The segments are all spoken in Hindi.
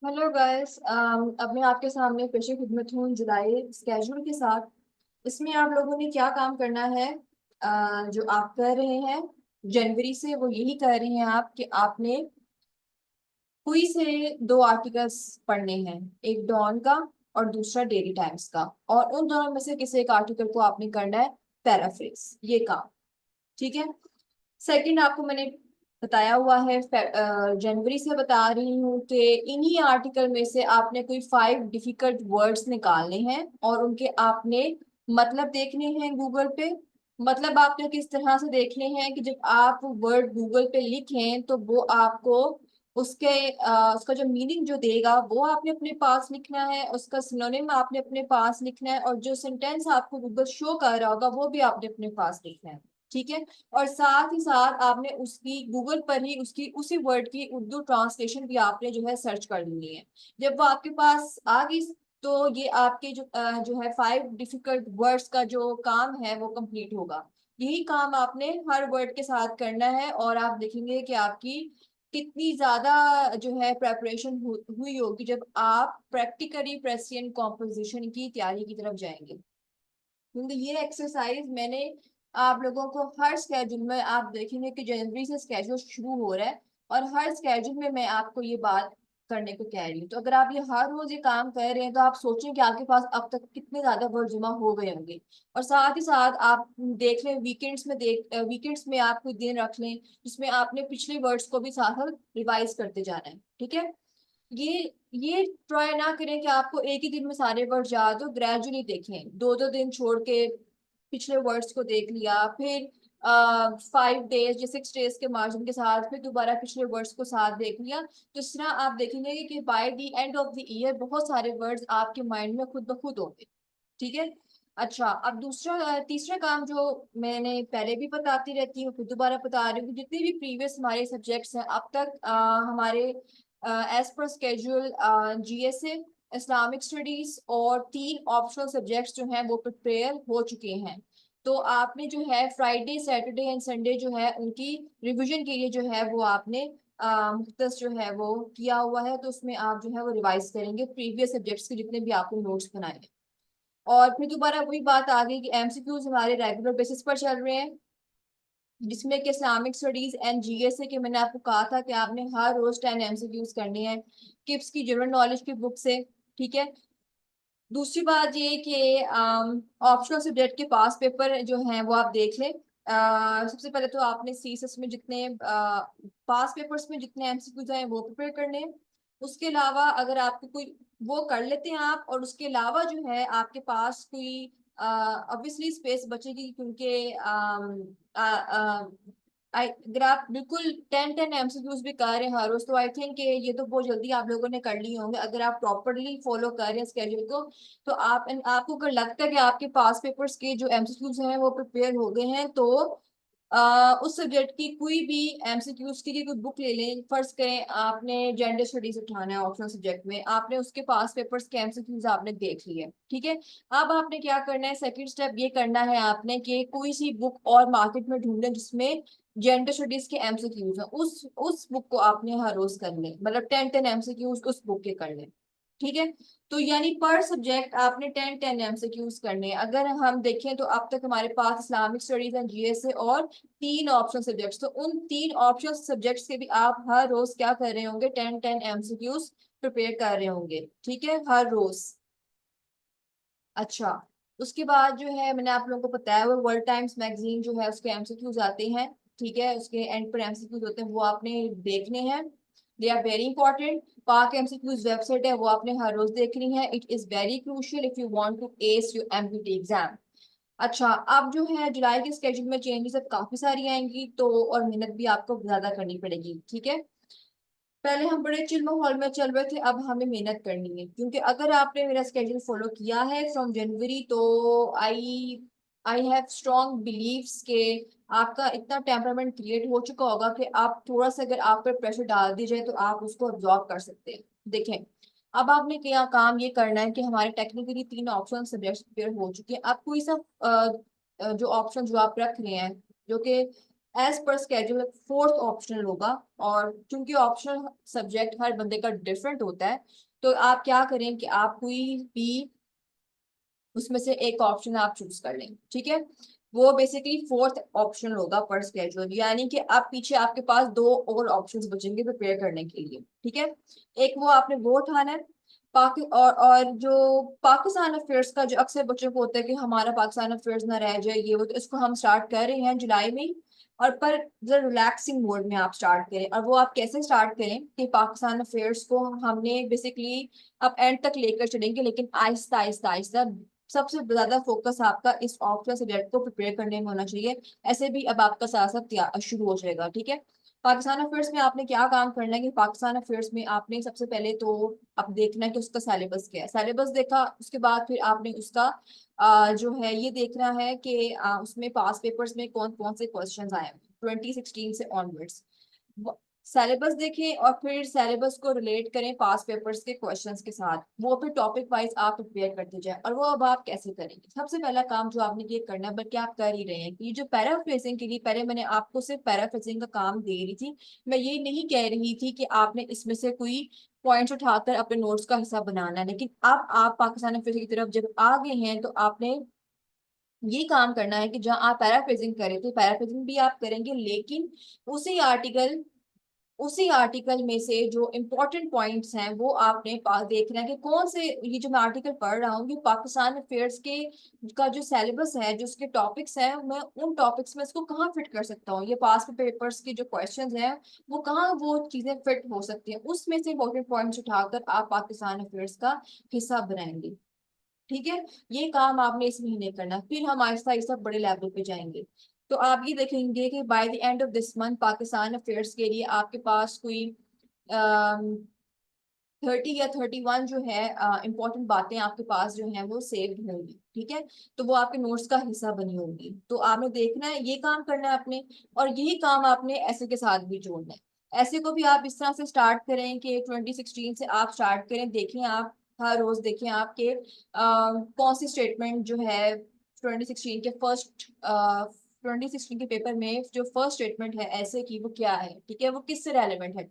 Hello guys. अब मैं आपके सामने पेशे खिदमत हूँ जुलाई स्केड्यूल के साथ। इसमें आप लोगों ने क्या काम करना है? जो आप कर रहे हैं जनवरी से, वो यही कर रहे हैं आप कि आपने कोई से दो आर्टिकल्स पढ़ने हैं, एक डॉन का और दूसरा डेली टाइम्स का। और उन दोनों में से किसी एक आर्टिकल को आपने करना है पैराफ्रेज, ये काम। ठीक है। सेकंड, आपको मैंने बताया हुआ है, जनवरी से बता रही हूँ कि इन्हीं आर्टिकल में से आपने कोई 5 डिफिकल्ट वर्ड्स निकालने हैं और उनके आपने मतलब देखने हैं गूगल पे। मतलब आपने किस तरह से देखने हैं कि जब आप वर्ड गूगल पे लिखें तो वो आपको उसके उसका जो मीनिंग जो देगा वो आपने अपने पास लिखना है, उसका सिनोनिम आपने अपने पास लिखना है, और जो सेंटेंस आपको गूगल शो कर रहा होगा वो भी आपने अपने पास लिखना है। ठीक है। और साथ ही साथ आपने उसकी गूगल पर ही उसकी उसी वर्ड की उर्दू ट्रांसलेशन भी आपने जो है सर्च कर लेनी है। जब वो आपके पास आ गई तो ये आपके जो है 5 डिफिकल्ट वर्ड्स का जो काम है वो कंप्लीट होगा। यही काम आपने हर वर्ड के साथ करना है और आप देखेंगे कि आपकी कितनी ज्यादा जो है प्रेपरेशन हुई होगी जब आप प्रैक्टिकली प्रेसिएंट कॉम्पोजिशन की तैयारी की तरफ जाएंगे। क्योंकि ये एक्सरसाइज मैंने आप लोगों को हर स्केड्यूल में, आप देखेंगे कि जनवरी से स्केड्यूल शुरू हो रहा है और हर स्केड्यूल में मैं आपको ये बात करने को कह रही हूँ। तो अगर आप ये हर रोज ये काम कर रहे हैं तो आप सोचें कि आपके पास अब तक कितने ज्यादा वर्ड जमा हो गए होंगे। और साथ ही साथ आप देख लें, वीकेंड्स में आप कोई दिन रख लें जिसमें आपने पिछले वर्ड्स को भी साथ साथ रिवाइज करते जाना है। ठीक है। ये ट्राई ना करें कि आपको एक ही दिन में सारे वर्ड याद हो। ग्रेजुअली देखें, 2-2 दिन छोड़ के पिछले वर्ड्स को देख लिया, फिर 5 डेज या 6 डेज के मार्जिन के साथ फिर दोबारा पिछले वर्ड्स को साथ देख लिया। तो इस तरह आप देखेंगे कि by the end of the year बहुत सारे वर्ड्स आपके माइंड में खुद ब खुद होंगे। ठीक है। अच्छा, अब तीसरा काम जो मैंने पहले भी बताती रहती हूँ, फिर दोबारा बता रही हूँ कि जितने भी प्रीवियस हमारे सब्जेक्ट्स हैं अब तक हमारे as per schedule GSA, Islamic studies और 3 ऑप्शनल सब्जेक्ट्स जो हैं वो प्रिपेयर हो चुके हैं। तो आपने जो है फ्राइडे सैटरडे एंड संडे जो है उनकी रिवीजन के लिए जो है वो आपने मुख्तस जो है वो किया हुआ है। तो उसमें आप जो है वो रिवाइज करेंगे प्रीवियस सब्जेक्ट्स के जितने भी आपने नोट्स बनाए हैं। और फिर दोबारा वही बात आ गई कि एमसीक्यूज हमारे रेगुलर बेसिस पर चल रहे हैं, जिसमें कि इस्लामिक स्टडीज एंड जीएसए के मैंने आपको कहा था कि आपने हर रोज 10 एमसीक्यूज करने हैं किप्स की जनरल नॉलेज की बुक से। ठीक है। दूसरी बात ये कि ऑप्शनल सब्जेक्ट के पास पेपर जो हैं वो आप देख लें। सबसे पहले तो आपने सीएसएस में जितने पास पेपर्स में जितने एमसीक्यूज हैं वो प्रिपेयर करने हैं। उसके अलावा अगर आपको कोई वो कर लेते हैं आप, और उसके अलावा जो है आपके पास कोई ऑब्वियसली स्पेस बचेगी क्योंकि अगर आप बिल्कुल 10-10 एमसीक्यूज भी कर रहे हैं हर रोज तो आई थिंक ये तो बहुत जल्दी आप लोगों ने कर लिए होंगे अगर आप प्रॉपरली फॉलो कर रहे हैं स्केड्यूल को। तो आपको अगर लगता है कि आपके पास पेपर्स के जो एमसीक्यूज हैं वो प्रिपेयर हो गए हैं तो उस सब्जेक्ट की कोई भी एमसीक्यूज की कोई बुक ले लें। फर्ज करें आपने जेंडर स्टडीज उठाना है ऑप्शनल सब्जेक्ट में, आपने उसके पास पेपर्स के एमसीक्यूज आपने देख लिए। ठीक है। अब आपने क्या करना है, सेकंड स्टेप ये करना है आपने कि कोई सी बुक और मार्केट में ढूंढें जिसमें जेंडर स्टडीज के एमसीक्यूज हैं, उस बुक को आपने हर रोज कर लें, मतलब 10-10 एमसीक्यूज उस बुक के कर लें। ठीक है। तो यानी पर सब्जेक्ट आपने 10-10 एमसीक्यूज करने हैं। अगर हम देखें तो अब तक हमारे पास इस्लामिक स्टडीज एंड जीएसए और 3 ऑप्शन सब्जेक्ट्स, तो उन 3 ऑप्शन सब्जेक्ट्स के भी आप हर रोज क्या कर रहे होंगे, 10-10 एमसीक्यूज प्रिपेयर कर रहे होंगे। ठीक है, हर रोज। अच्छा, उसके बाद जो है मैंने आप लोगों को बताया वो वर्ल्ड टाइम्स मैगजीन जो है उसके एमसीक्यूज आते हैं। ठीक है, उसके एंड पर एमसीक्यूज होते हैं, वो आपने देखने हैं। They are very important. Pak MCQs website है, वो आपने हर रोज देखनी है। It is very crucial if you want to ace your MPT exam. अच्छा, अब जो है जुलाई के स्केड्यूल में चेंजेस अब काफी सारी आएंगी तो, और मेहनत भी आपको ज्यादा करनी पड़ेगी। ठीक है। पहले हम बड़े चिल माहौल में चल रहे थे, अब हमें मेहनत करनी है क्योंकि अगर आपने मेरा स्केड्यूल फॉलो किया है फ्रॉम जनवरी तो आई आई हैव स्ट्रॉन्ग बिलीव्स के आपका इतना टेम्परामेंट क्रिएट हो चुका होगा कि आप थोड़ा सा अगर आप पर प्रेशर डाल दी जाए तो आप उसको अब्जॉर्ब कर सकते हैं। देखें, अब आपने क्या काम ये करना है कि हमारे टेक्निकली 3 ऑप्शन सब्जेक्ट प्रिपेयर हो चुके हैं। आप कोई सा जो ऑप्शन जो आप रख रहे हैं जो कि as per schedule fourth optional होगा। और क्योंकि ऑप्शनल सब्जेक्ट हर बंदे का डिफरेंट होता है, तो आप क्या करें कि आप कोई भी उसमें से एक ऑप्शन आप चूज कर लें, ठीक है। वो बेसिकली फोर्थ ऑप्शन होगा पर स्केड्यूल, यानी कि आप पीछे आपके पास दो और ऑप्शंस बचेंगे प्रिपेयर करने के लिए, ठीक है। एक वो आपने वो उठाना है और जो पाकिस्तान अफेयर्स का जो अक्सर बच्चों को होता है कि हमारा पाकिस्तान अफेयर्स ना रह जाए ये वो, तो इसको हम स्टार्ट कर रहे हैं जुलाई में ही। और पर जरा रिलैक्सिंग मोड में आप स्टार्ट करें। और वो आप कैसे स्टार्ट करें कि पाकिस्तान अफेयर्स को हमने बेसिकली अब एंड तक लेकर चलेंगे, लेकिन आहिस्ता आहिस्ता आहिस्ता। सबसे ज्यादा फोकस आपका इस ऑप्शनल सब्जेक्ट को प्रिपेयर करने में होना चाहिए। ऐसे भी अब आपका साथ साथ शुरू हो जाएगा, ठीक है। पाकिस्तान अफेयर्स में आपने क्या काम करना है कि पाकिस्तान अफेयर्स में आपने सबसे पहले तो अब देखना है कि उसका सिलेबस क्या है। सिलेबस देखा उसके बाद फिर आपने उसका जो है ये देखना है कि उसमें पास पेपर्स में कौन कौन से क्वेश्चंस आए हैं 2016 से ऑनवर्ड्स। सिलेबस देखें और फिर सिलेबस को रिलेट करें पास पेपर्स के क्वेश्चंस के साथ, वो फिर टॉपिक वाइज आप प्रिपेयर करते जाए। और वो अब आप कैसे करेंगे, सबसे पहला काम जो आपने ये करना है, बल्कि आप कर ही रहे हैं, कि ये जो पैराफ्रेजिंग के लिए पहले मैंने आपको सिर्फ पैराफ्रेजिंग का काम दे रही थी। मैं ये नहीं कह रही थी कि आपने इसमें से कोई पॉइंट्स उठाकर अपने नोट्स का हिस्सा बनाना है। लेकिन अब आप पाकिस्तान अफेयर्स की तरफ जब आ गए हैं तो आपने ये काम करना है कि जहां आप पैराफ्रेजिंग करे थे पैराफ्रेजिंग भी आप करेंगे, लेकिन उसी आर्टिकल उसी आर्टिकल में से जो इम्पोर्टेंट पॉइंट्स हैं वो आपने देखना है कि कौन से, ये जो मैं आर्टिकल पढ़ रहा हूँ ये पाकिस्तान अफेयर्स के का जो सिलेबस है, जो उसके टॉपिक्स हैं, मैं उन टॉपिक्स में इसको कहाँ फिट कर सकता हूँ। ये पास पेपर्स के जो क्वेश्चंस हैं वो कहाँ वो चीजें फिट हो सकती हैं, उसमें से इम्पोर्टेंट पॉइंट्स उठाकर आप पाकिस्तान अफेयर्स का हिस्सा बनाएंगे, ठीक है। ये काम आपने इस महीने करना, फिर हम आहिस्ता आहिस्ता बड़े लेवल पे जाएंगे। तो आप ये देखेंगे कि by the end of this month Pakistan affairs के लिए आपके पास कोई 30 या 31 जो है इंपॉर्टेंट बातें आपके पास जो है वो सेव्ड होंगी, ठीक है। तो वो आपके नोट्स का हिस्सा बनी होंगी, तो आपने देखना है ये काम करना है आपने। और यही काम आपने ऐसे के साथ भी जोड़ना है। ऐसे को भी आप इस तरह से स्टार्ट करें कि 2016 से आप स्टार्ट करें, देखें आप हर रोज देखें आपके कौन सी स्टेटमेंट जो है 2016 के फर्स्ट 2016 के पेपर में जो फर्स्ट स्टेटमेंट है ऐसे की वो क्या है, ठीक है, वो किससे रेलेवेंट है।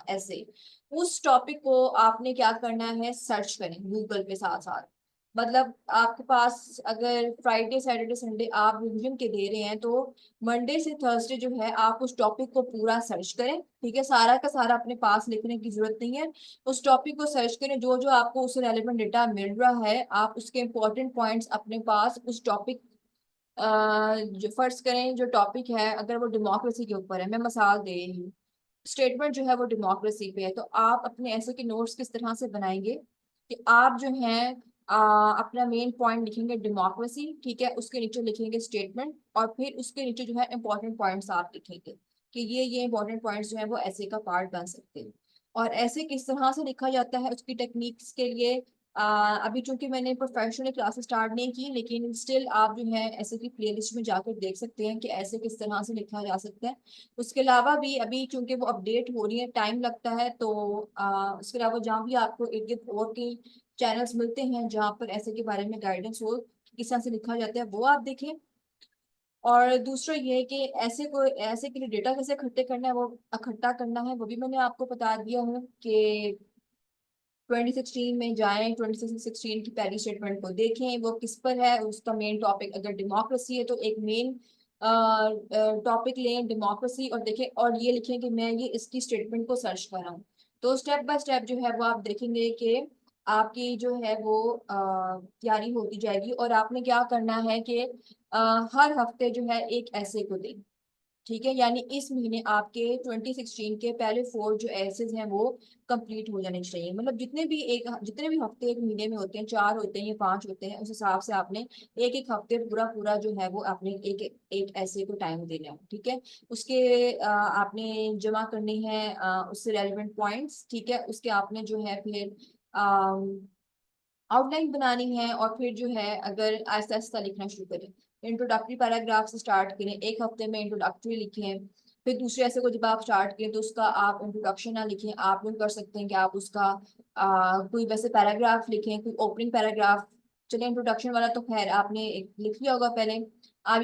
ऐसे उस टॉपिक को आपने क्या करना है, सर्च करें गूगल पे साथ साथ। मतलब आपके पास अगर फ्राइडे सैटरडे संडे आप रिवीजन के दे रहे हैं, तो मंडे से थर्सडे जो है आप उस टॉपिक को पूरा सर्च करें, ठीक है। सारा का सारा अपने पास लिखने की जरूरत नहीं है। उस टॉपिक को सर्च करें, जो जो आपको उससे रेलेवेंट डेटा मिल रहा है आप उसके इंपॉर्टेंट पॉइंट्स अपने पास उस टॉपिक जो फर्ज करें जो टॉपिक है, अगर वो डेमोक्रेसी के ऊपर है, मैं मिसाल दे रही हूँ, स्टेटमेंट जो है वो डेमोक्रेसी पे है, तो आप अपने ऐसे के नोट्स किस तरह से बनाएंगे कि आप जो है अपना मेन पॉइंट लिखेंगे डेमोक्रेसी, ठीक है, उसके नीचे लिखेंगे स्टेटमेंट, और फिर उसके नीचे जो है इंपॉर्टेंट पॉइंट्स आप लिखेंगे कि ये इंपॉर्टेंट पॉइंट्स जो है वो ऐसे का पार्ट बन सकते हैं। और ऐसे किस तरह से लिखा जाता है उसकी टेक्निक्स के लिए अभी चूंकि मैंने प्रोफेशनल क्लासेस स्टार्ट नहीं की, लेकिन स्टिल आप जो है ऐसे की प्लेलिस्ट में जाकर देख सकते हैं कि ऐसे किस तरह से लिखा जा सकता है। उसके अलावा भी अभी चूंकि वो अपडेट हो रही है टाइम लगता है, तो उसके अलावा जहाँ भी आपको इर्द गिर्द और के चैनल्स मिलते हैं जहाँ पर ऐसे के बारे में गाइडेंस हो किस तरह से लिखा जाता है वो आप देखें। और दूसरा ये है कि ऐसे के लिए डेटा कैसे इकट्ठे करना है वो इकट्ठा करना है वो भी मैंने आपको बता दिया है कि 2016 में जाएं, 2016 की पहली स्टेटमेंट को देखें वो किस पर है, उसका मेन टॉपिक अगर डेमोक्रेसी है तो एक मेन टॉपिक लें डेमोक्रेसी, और देखें और ये लिखें कि मैं ये इसकी स्टेटमेंट को सर्च कर रहा हूँ। तो स्टेप बाय स्टेप जो है वो आप देखेंगे कि आपकी जो है वो तैयारी होती जाएगी। और आपने क्या करना है कि हर हफ्ते जो है एक ऐसे को दें, ठीक है। यानी इस महीने आपके 2016 के पहले 4 जो एसेज हैं वो कंप्लीट हो जाने चाहिए। मतलब जितने भी हफ्ते एक महीने में होते हैं, 4 होते हैं या 5 होते हैं, उस हिसाब से आपने एक एक हफ्ते पूरा पूरा जो है वो आपने एक एक ऐसे को टाइम देना है, ठीक है। उसके आपने जमा करने हैं उससे रेलिवेंट पॉइंट्स, ठीक है। उसके आपने जो है फिर आउटलाइन बनानी है, और फिर जो है अगर आहिस्ता आहिस्ता लिखना शुरू करें, इंट्रोडक्टरी पैराग्राफ से स्टार्ट करें, एक हफ्ते में इंट्रोडक्टरी लिखें। फिर दूसरे ऐसे को जब आप स्टार्ट करें तो उसका आप इंट्रोडक्शन ना लिखें, आप लोग कर सकते हैं कि आप उसका कोई वैसे पैराग्राफ लिखें, कोई ओपनिंग पैराग्राफ। चलिए इंट्रोडक्शन वाला तो खैर आपने लिख लिया होगा पहले। आप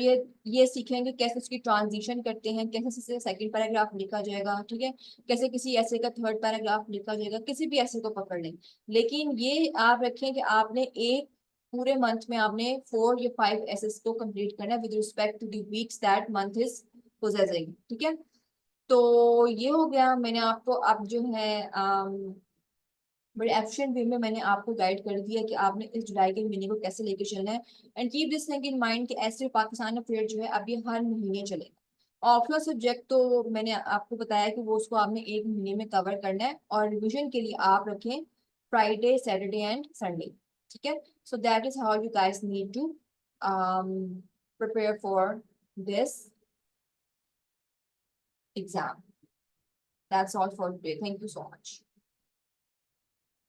ये सीखेंगे कैसे उसकी ट्रांजिशन करते हैं, कैसे सेकंड पैराग्राफ लिखा जाएगा, ठीक है, कैसे किसी ऐसे का थर्ड पैराग्राफ लिखा जाएगा, किसी भी ऐसे को पकड़ लें। लेकिन ये आप रखें कि आपने एक पूरे मंथ में आपने 4 या 5 एसेस को कंप्लीट करना है with respect to the weeks that month is possessing, ठीक है। तो ये हो गया, मैंने आपको अब जो है बड़े एफिशिएंट वे में मैंने आपको गाइड कर दिया कि आपने इस जुलाई के महीने को कैसे लेके चलना है। And keep this thing in mind कि ऐसे पाकिस्तान अफेयर जो है अब ये हर महीने चलेगा। ऑप्शनल सब्जेक्ट तो मैंने आपको बताया कि वो उसको आपने एक महीने में कवर करना है, और रिविजन के लिए आप रखें फ्राइडे, सैटरडे एंड संडे, ठीक है। So that is how you guys need to prepare for this exam. That's all for today. Thank you so much.